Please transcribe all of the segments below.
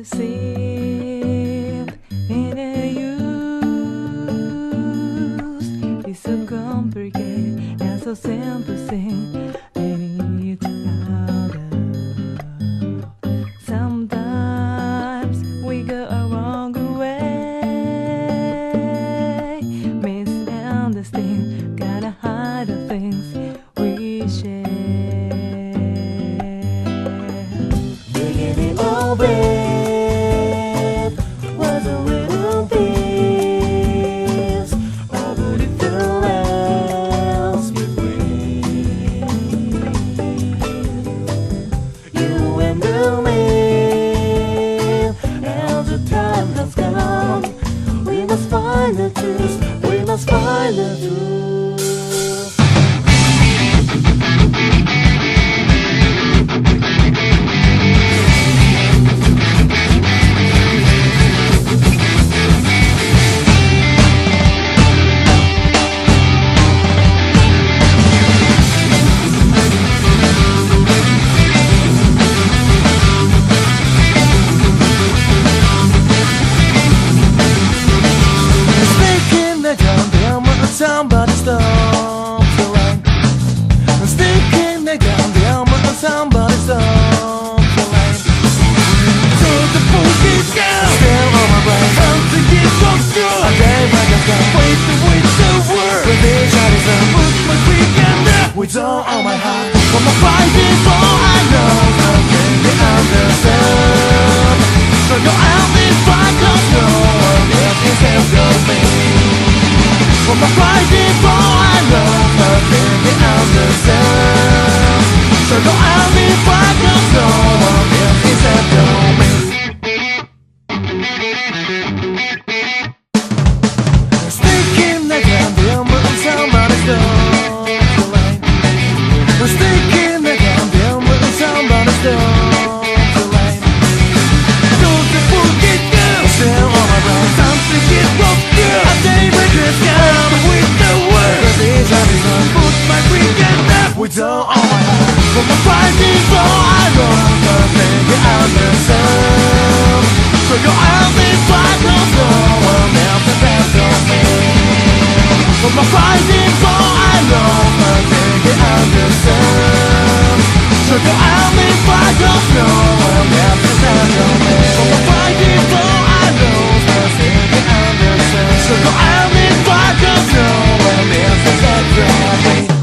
deceived in a use. It's so complicated and so simple thing. Maybe it's out of. Sometimes we go a wrong way. Misunderstand, gotta hide the things we share. Beginning of it was a little piece of the difference between you and me. As the time has gone, we must find the truth. We must find the truth. Somebody stops the line. Sticking the gun down, but somebody stops the line. So the phone keeps going, still on my brain. Something keeps going through. A day like a gun, wait to wait the word. When they shot his own, put my weekend up. With all on my heart, from my fighting for I know something they understand. So go out this fight, cause no one else can help me. For my fighting for I know nothing they understand. So go out if I cause no one else is after me. Sticking the gun down but somebody stops the line. Sticking the gun down but somebody stops the line. Don't the fool get down, still on my brain. Something gets broke through. A day with this guy. Put my weekend up with all my heart. For my fighting for I know nothing they understand. So go out this fight, cause no one else has answered me. For my fighting for I know nothing they understand. So go out this fight, cause no one else has answered me. For my fighting for I know nothing they understand. So go out this fight, cause no one else has answered me.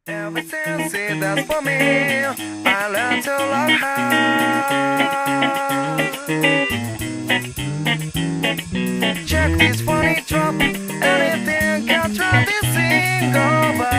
Everything said that's for me. I learned to love her. Check this funny drop. Anything can try this single bar.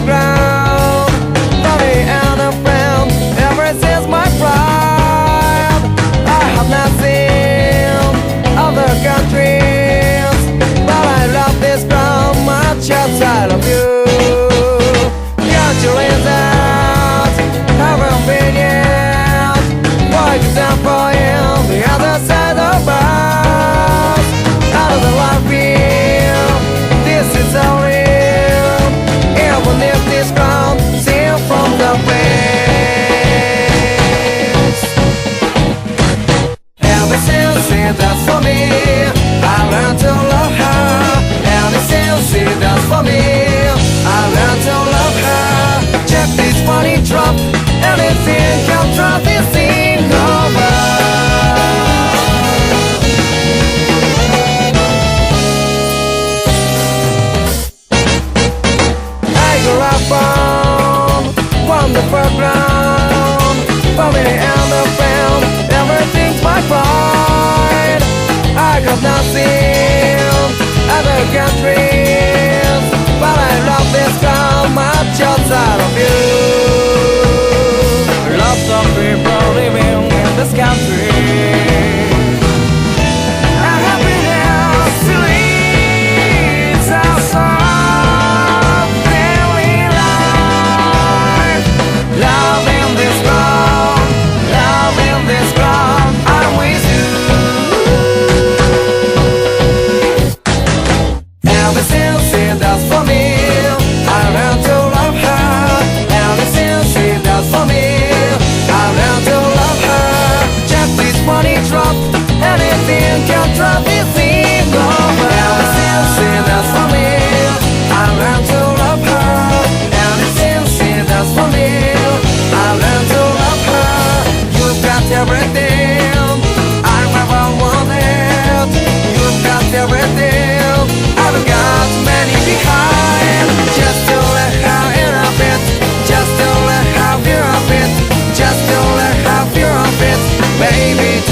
Ground, funny and a friend, ever since my pride. baby